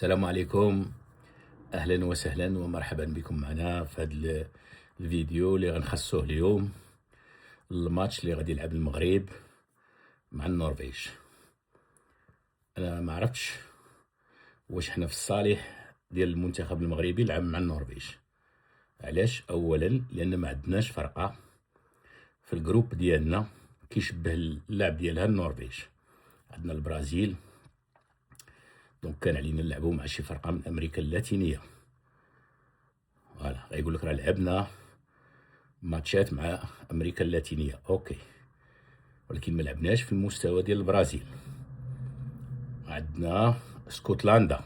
السلام عليكم. اهلا وسهلا ومرحبا بكم معنا في هذا الفيديو اللي غنخصوه اليوم الماتش اللي غادي يلعب المغرب مع النرويج. انا ما عرفتش واش حنا في الصالح ديال المنتخب المغربي يلعب مع النرويج. علاش؟ اولا لان ما عندناش فرقه في الجروب ديالنا كيشبه اللعب ديالها النرويج. عندنا البرازيل، دونك كان علينا نلعبوا مع شي فرقه من امريكا اللاتينيه. فوالا غايقول لك راه لعبنا ماتشات مع امريكا اللاتينيه، اوكي، ولكن ما لعبناش في المستوى ديال البرازيل. عندنا اسكتلندا،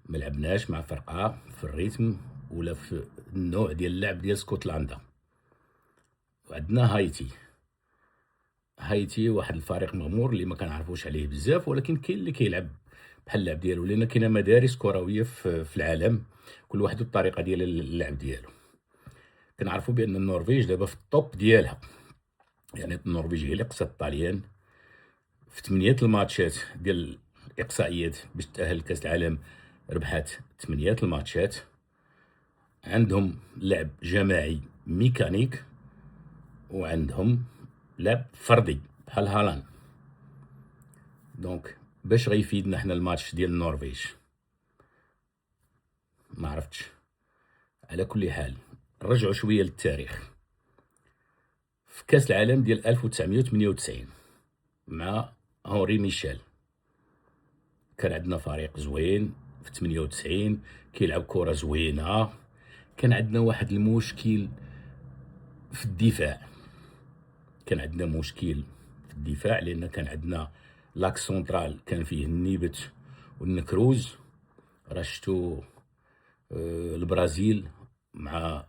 ما لعبناش مع فرقه في الريتم ولا في النوع ديال اللعب ديال اسكتلندا. وعندنا هايتي واحد الفريق مغمور اللي ما كنعرفوش عليه بزاف، ولكن كاين اللي كيلعب بحال اللعب ديالو، لان كاينه مدارس كرويه في العالم، كل واحد الطريقه ديال اللعب ديالو. كنعرفوا بان النرويج دابا في الطوب ديالها، يعني النرويج هي اللي قصات الطاليان في 8 الماتشات ديال الاقصائيات باش تاهل لكاس العالم. ربحات 8 الماتشات، عندهم لعب جماعي ميكانيك، وعندهم لعب فردي بحال هالاند. دونك باش غيفيدنا حنا الماتش ديال النرويج ما عرفتش. على كل حال رجعوا شويه للتاريخ. في كاس العالم ديال 1998 مع هنري ميشيل كان عندنا فريق زوين في 98 كيلعب كره زوينه. كان عندنا واحد المشكل في الدفاع، لان كان عندنا لاك سونترال كان فيه النيبت والنكروز. رشتو البرازيل مع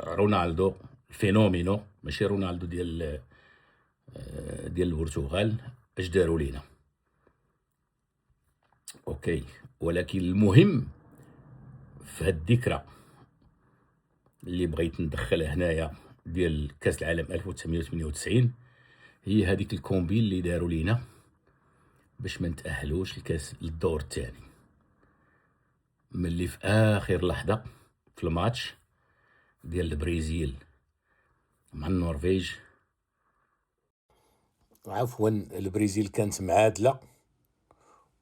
رونالدو الفينومينو، ماشي رونالدو ديال البرتغال، اش داروا لينا. اوكي، ولكن المهم في هاد الذكرى اللي بغيت ندخلها هنايا ديال كاس العالم 1998 هي هذيك الكومبي اللي داروا لينا باش ما نتاهلوش للدور الثاني. ملي في اخر لحظه في الماتش ديال البرازيل مع النرويج، عفوا البرازيل كانت معادله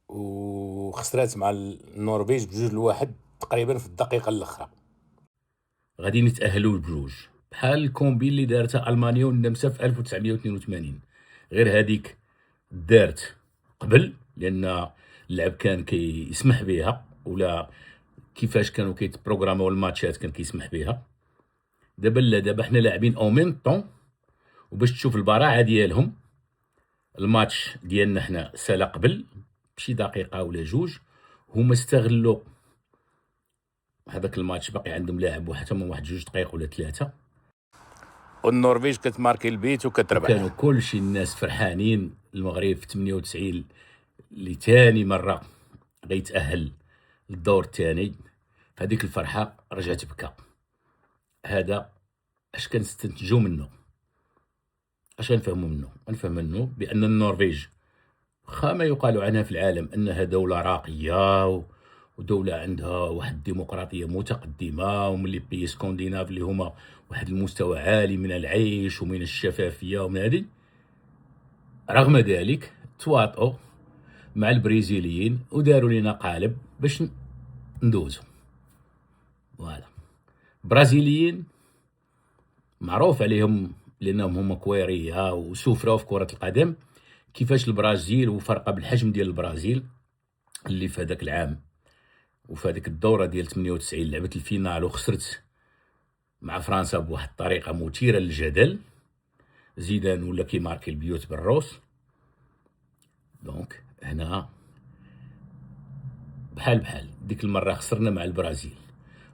وخسرات مع النرويج ب2-1 تقريبا في الدقيقه الاخرى، غادي نتاهلوا بجوج بحال الكومبي اللي دارتها المانيا والنمسا في 1982. غير هذيك دارت قبل لان اللعب كان كيسمح بها، ولا كيفاش كانوا كيتبروغراماو الماتشات كان كيسمح بها. دابا لا، دابا حنا لاعبين او ميم طون، وباش تشوف البراعه ديالهم الماتش ديالنا حنا سالا قبل بشي دقيقه ولا جوج، هما استغلوا هذاك الماتش باقي عندهم لاعب واحد تما واحد 2 دقائق ولا 3، والنرويج كتماركي البيت وكتربح. كانوا كلشي الناس فرحانين المغرب في 98 لثاني مره غيتاهل للدور الثاني. هذيك الفرحه رجعت بكى. هذا اش كنستنتجو منه، اش غنفهمو منه؟ غنفهم منه بان النرويج واخا ما يقال عنها في العالم انها دوله راقيه ودوله عندها واحد الديمقراطيه متقدمه، ومن لي بيي سكونديناف اللي هما واحد المستوى عالي من العيش ومن الشفافيه ومن هذه، رغم ذلك تواطؤوا مع البرازيليين وداروا لنا قالب باش ندوزو. فوالا برازيليين معروف عليهم لانهم هما كويريه وسفره في كره القدم. كيفاش البرازيل وفرقه بالحجم ديال البرازيل اللي في هذاك العام وفي هذيك الدوره ديال 98 لعبت الفينال وخسرت مع فرنسا بواحد الطريقه مثيره للجدل، زيدان ولا كيماركي البيوت بالروس. دونك هنا بحال ديك المره خسرنا مع البرازيل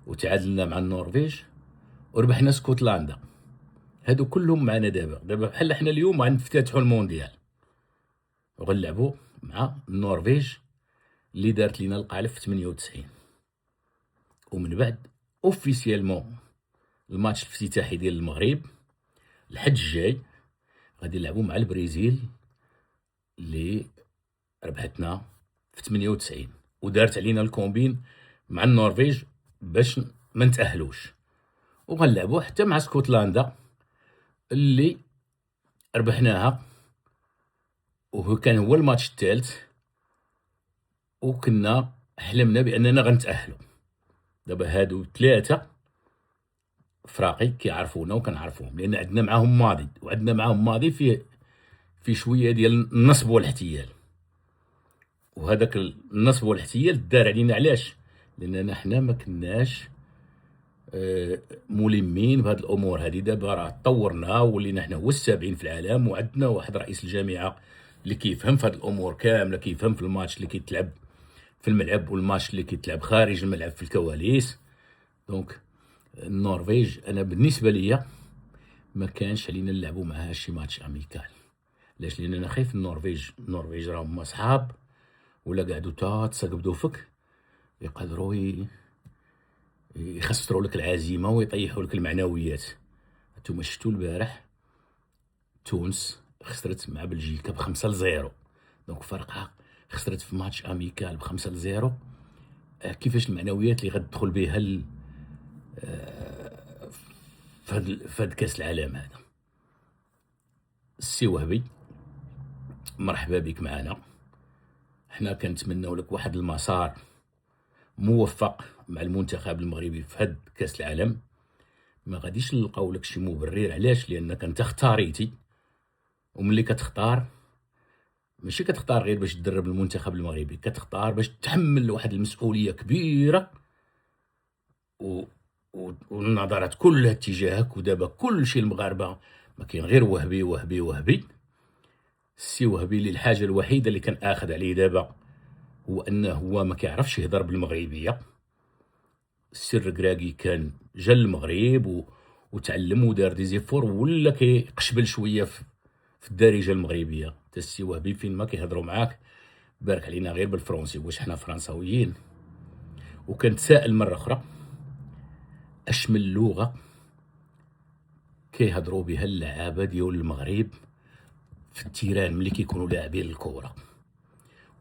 وتعادلنا مع النرويج وربحنا اسكتلندا. هادو كلهم معنا دابا بحال حنا اليوم غنفتتحوا المونديال وغنلعبوا مع النرويج اللي دارت لينا القالب في 98. ومن بعد اوفيسيالمون الماتش الافتتاحي ديال المغرب الحد الجاي غادي نلعبوا مع البرازيل اللي ربحتنا في 98. ودارت علينا الكومبين مع النرويج باش ما نتاهلوش، وغنلعبوا حتى مع اسكتلندا اللي ربحناها، وهو كان هو الماتش الثالث، وكنا حلمنا باننا غنتاهلوا. دابا هادو ثلاثه فراقي كيعرفونا وكنعرفوهم، لان عندنا معاهم ماضي، وعندنا معاهم ماضي في شويه ديال النصب والاحتيال. وهذاك النصب والاحتيال دار علينا علاش؟ لاننا حنا ما كناش ملمين بهاد الامور هادي. دابا راه تطورنا ولينا حنا هو السابعين في العالم، وعندنا واحد رئيس الجامعه اللي كيفهم في هاد الامور كامله، كيفهم في الماتش اللي كيتلعب في الملعب والماتش اللي كيتلعب خارج الملعب في الكواليس. دونك النرويج انا بالنسبه ليا ما كانش علينا نلعبوا معاها شي ماتش اميكال. علاش؟ لان انا خايف النرويج راهم هما صحاب، ولا قعدوا تسقبدوا فك يقدروا يخسروا لك العزيمه ويطيحوا لك المعنويات. انتم شفتوا البارح تونس خسرت مع بلجيكا ب5-0، دونك فرقها خسرت في ماتش اميكال ب5-0. كيفاش المعنويات اللي غتدخل بها فهاد كاس العالم هذا؟ السي وهبي مرحبا بك معنا، حنا كنتمناو لك واحد المسار موفق مع المنتخب المغربي في هاد كاس العالم. ما غاديش نلقاو لك شي مبرر علاش، لانك انت اختاريتي، وملي كتختار ماشي كتختار غير باش تدرب المنتخب المغربي، كتختار باش تحمل واحد المسؤوليه كبيره والنظرات كلها اتجاهك. ودابا كلشي المغاربه ما كاين غير وهبي وهبي وهبي. السي وهبي اللي الحاجه الوحيده اللي كان اخذ عليه دابا هو انه هو ما كيعرفش يهضر بالمغربيه. السي الركراكي كان جا المغرب وتعلم ودار دي زيفور ولا كيقشبل شويه في الدارجه المغربيه. حتى السي وهبي فين ما كيهضروا معاك بارك علينا غير بالفرنسي، واش حنا فرنساويين. وكنتسائل مره اخرى اش من لغه كيهضروا بها اللعابه ديال المغرب في التيران ملي كيكونوا لاعبين الكره؟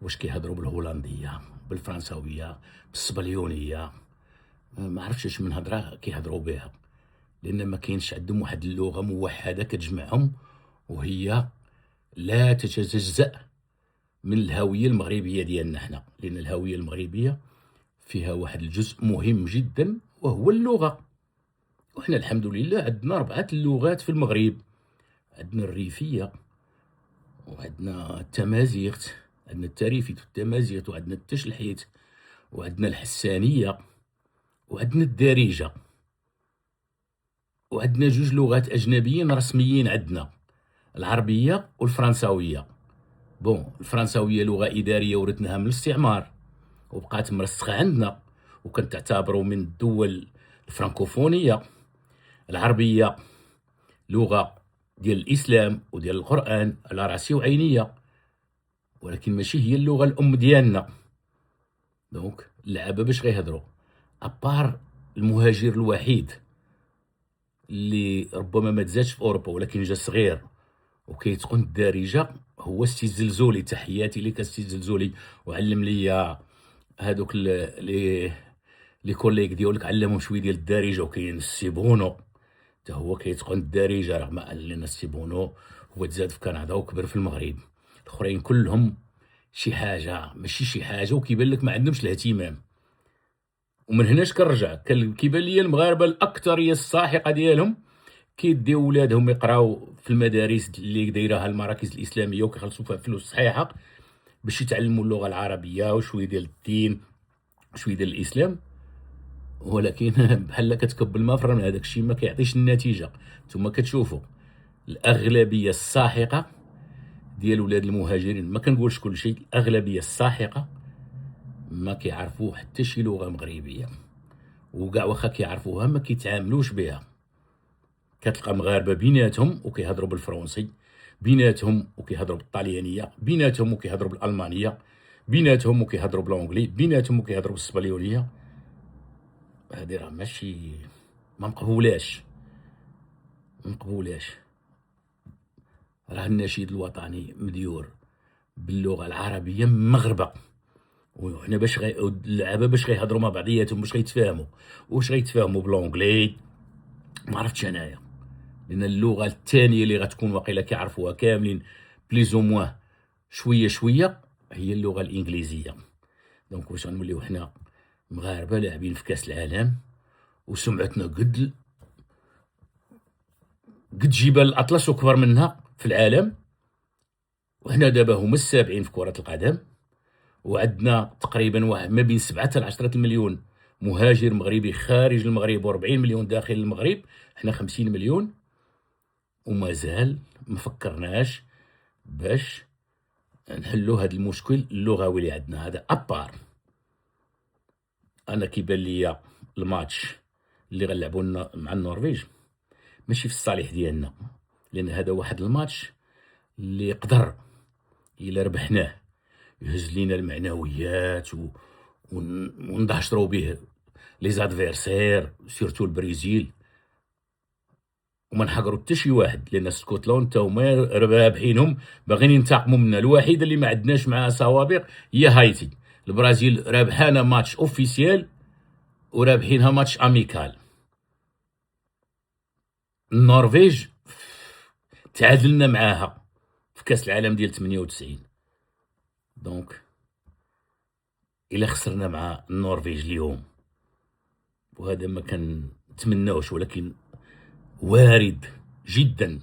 واش كيهضروا بالهولنديه، بالفرنساويه، بالسبليونيه؟ ما عرفتش اش من هضره كيهضروا بها، لان ما كاينش عندهم واحد اللغه موحده كتجمعهم، وهي لا تتجزأ من الهويه المغربيه ديالنا حنا. لان الهويه المغربيه فيها واحد الجزء مهم جدا وهو اللغه. وحنا الحمد لله عندنا 4 اللغات في المغرب، عندنا الريفيه، وعندنا التمازيغت، عندنا التريفيت والتمازيغت، وعندنا التشلحيت، وعندنا الحسانيه، وعندنا الدارجه، وعندنا 2 لغات اجنبيين رسميين عندنا، العربيه والفرنساويه. بون الفرنساويه لغه اداريه ورثناها من الاستعمار وبقات مرسخه عندنا وكنتعتبروا من الدول الفرنكوفونيه. العربيه لغه ديال الاسلام وديال القران على راسي وعينيا، ولكن ماشي هي اللغه الام ديالنا. دونك اللعابه باش غيهضروا ابار المهاجر الوحيد اللي ربما ما تزادش في اوروبا ولكن جا صغير وكيتقن الدارجه هو السي الزلزولي. تحياتي لك السي الزلزولي، وعلم لي هادوك لي كوليك ديالك علمهم شويه ديال الدارجه. وكاين السي بونو حتى هو كيتقن الدارجه، رغم ان السي بونو هو تزاد في كندا وكبر في المغرب. الاخرين كلهم شي حاجه ماشي شي حاجه، وكيبان لك ما عندهمش الاهتمام. ومن هناش كنرجع كيبان لي المغاربه الاكثريه الساحقه ديالهم كيديو ولادهم يقراو في المدارس اللي دايرها المراكز الاسلاميه وكيخلصوا فيها فلوس صحيحه باش يتعلموا اللغه العربيه وشويه ديال الدين وشويه ديال الاسلام. ولكن بحال كتكب الماء فرن هذاك الشيء ما كيعطيش النتيجه. نتوما كتشوفوا الاغلبيه الساحقه ديال ولاد المهاجرين، ما كنقولش كل شيء، الاغلبيه الساحقه ما كيعرفوا حتى شي لغه مغربيه، وكاع واخا كيعرفوها ما كيتعاملوش بها. كتلقى مغاربه بيناتهم وكيهضروا بالفرنسي، بيناتهم وكيهضروا بالطاليانيه، بيناتهم وكيهضروا بالالمانيه، بيناتهم وكيهضروا بالانجلي، بيناتهم وكيهضروا بالاسبانيوليه. هادي راه ماشي ما مقبولاش. راه النشيد الوطني مديور باللغه العربيه مغربه، وحنا باش اللعابه باش غيهضروا مع بعضياتهم باش غيتفاهموا، واش غيتفاهموا بالونجلي ما عرفتش انايا، لان اللغه الثانيه اللي غتكون واقيلا كيعرفوها كاملين بليز او موان شويه شويه هي اللغه الانجليزيه. دونك واش غنوليو حنا مغاربه لاعبين في كاس العالم وسمعتنا قد جبال الاطلس وكبر منها في العالم، وحنا دابا هما السابعين في كره القدم، وعندنا تقريبا واحد ما بين 7 حتى 10 المليون مهاجر مغربي خارج المغرب و40 مليون داخل المغرب، حنا 50 مليون، ومازال ما فكرناش باش نحلوا هذا المشكل اللغوي اللي عندنا هذا ابار. انا كيبان ليا الماتش اللي غنلعبوا مع النرويج ماشي في الصالح ديالنا، لان هذا واحد الماتش اللي يقدر الا ربحناه يهز لينا المعنويات وندهشروا به لي زادفيرسير سيرتو البرازيل، وما نحقروا حتى شي واحد، لان اسكتلند تا هما رابحينهم باغيين ينتقموا منا. الوحيده اللي ما عندناش معها سوابق هي هايتي، البرازيل رابحانا ماتش اوفيسيال ورابحينها ماتش اميكال. النرويج تعادلنا معاها في كاس العالم ديال 98، دونك الا خسرنا مع النرويج اليوم، وهذا ما كنتمناوش ولكن وارد جدا،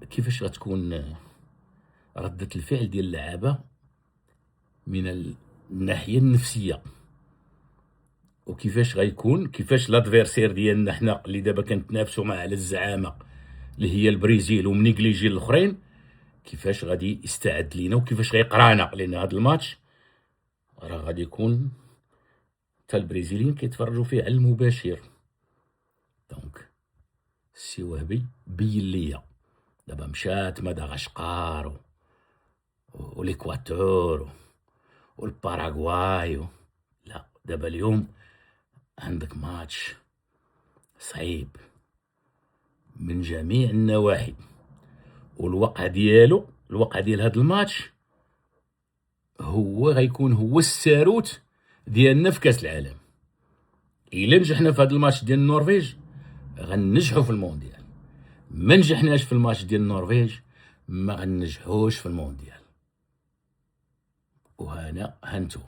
كيفاش غتكون ردة الفعل ديال اللعابة من الناحية النفسية، وكيفاش غيكون كيفاش لادفيرسير ديالنا حنا اللي دابا كنتنافسوا معاه على الزعامة اللي هي البرازيل ومنيكليجي الاخرين، كيفاش غادي يستعد لينا وكيفاش غيقرانا، لان هذا الماتش راه غادي يكون حتى البرازيليين كيتفرجوا فيه على المباشر. دونك السي وهبي بين ليا دابا مشات مدغشقر والاكواتور والباراغواي، لا دابا اليوم عندك ماتش صعيب من جميع النواحي، والوقع ديالو الوقع ديال هذا الماتش هو غيكون هو الساروت ديالنا في كاس العالم. الا نجحنا في هذا الماتش ديال النرويج غننجحوا في المونديال، ما نجحناش في الماتش ديال النرويج ما غننجحوش في المونديال. وهنا هانتو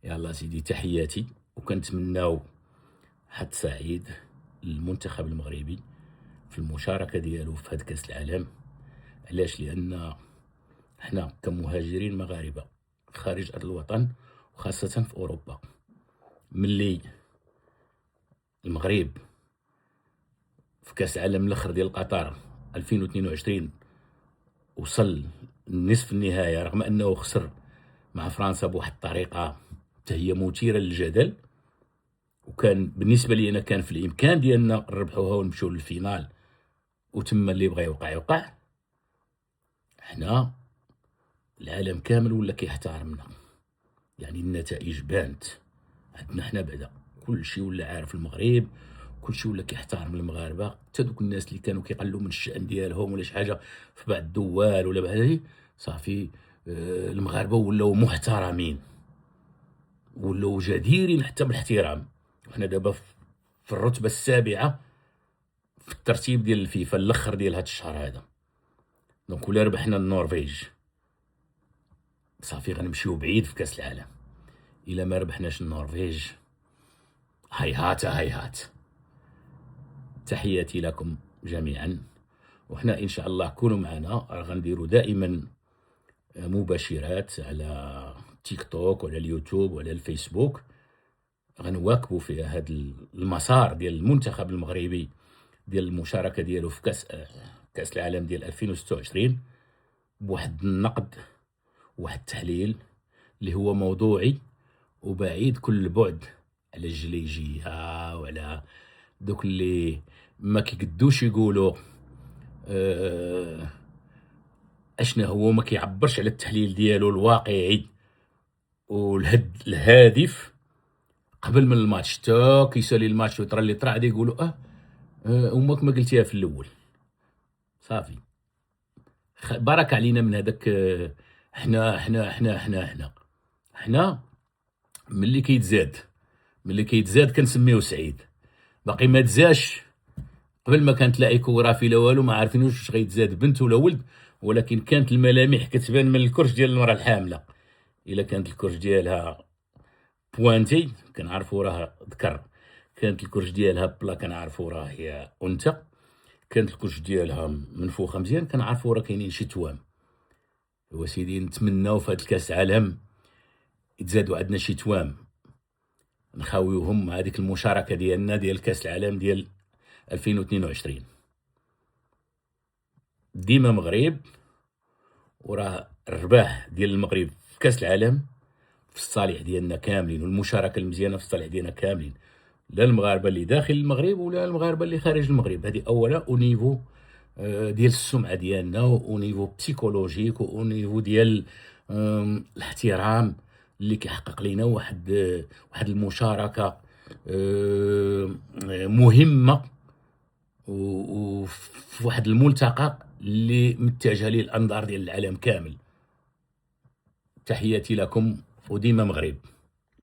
يلا سيدي تحياتي، وكنتمناو حظ سعيد للمنتخب المغربي في المشاركه ديالو في هذا كاس العالم. علاش؟ لان حنا كمهاجرين مغاربه خارج ارض الوطن وخاصه في اوروبا، ملي المغرب في كاس العالم الاخر ديال قطر 2022 وصل نصف النهايه رغم انه خسر مع فرنسا بواحد الطريقه حتى هي مثيره للجدل، وكان بالنسبه لي انا كان في الامكان ديالنا نربحوها ونمشيو للفينال، وتما اللي بغى يوقع يوقع. حنا العالم كامل ولا كيحترمنا، يعني النتائج بانت عندنا حنا بعدا، كلشي ولا عارف المغرب، كلشي ولا كيحترم المغاربه، حتى دوك الناس اللي كانوا كيقلوا من الشأن ديالهم ولا شي حاجه في بعض الدول ولا بعد صافي المغاربه ولاو محترمين ولاو جديرين حتى بالاحترام. وحنا دابا في الرتبه السابعه في الترتيب ديال الفيفا الاخر ديال هذا الشهر هذا. دونك ولا ربحنا النرويج صافي غنمشيو بعيد في كاس العالم، الا ما ربحناش النرويج هيهات هيهات. تحياتي لكم جميعا، وحنا ان شاء الله كونوا معنا، غنديروا دائما مباشرات على تيك توك وعلى اليوتيوب وعلى الفيسبوك، غنواكبوا في هذا المسار ديال المنتخب المغربي ديال المشاركه ديالو في كاس العالم ديال 2026 بواحد النقد وواحد التحليل اللي هو موضوعي وبعيد كل البعد على الجليجيه وعلى دوك اللي ما كيقدوش يقولوا اشنا هو، ما كيعبرش على التحليل ديالو الواقعي الهادف قبل من الماتش، تا كيسالي الماتش ويطرى اللي طرا غادي يقولوا امك ما قلتيها في الاول. صافي بركه علينا من حنا ملي كيتزاد كنسميوه سعيد، باقي ما تزاش. قبل ما كانت لا ايكوغرافي لا والو، ما عارفينوش واش غيتزاد بنت ولا ولد، ولكن كانت الملامح كتبان من الكرش ديال المراه الحامله. الا كانت الكرش ديالها بوانتي كنعرفوا راه ذكر، كانت الكرش ديالها بلا كنعرفوا راه هي انثى، كانت الكرش ديالها منفوخه مزيان كنعرفوا راه كاينين شي توام. وسيدي نتمناو في هاد الكاس العالم يتزادوا عندنا شي توام نخاويوهم مع هذيك المشاركه ديالنا ديال كاس العالم ديال 2022. ديما مغرب، وراه الرباح ديال المغرب في كاس العالم في الصالح ديالنا كاملين، والمشاركه المزيانه في الصالح ديالنا كاملين، لا المغاربه اللي داخل المغرب ولا المغاربه اللي خارج المغرب. هذه اولا او نيفو ديال السمعه ديالنا، او نيفو بسيكولوجيك، او نيفو ديال الاحترام اللي كيحقق لينا واحد المشاركه مهمه، وفي واحد الملتقى اللي متجه ليه الانظار ديال العالم كامل. تحياتي لكم، وديما مغرب.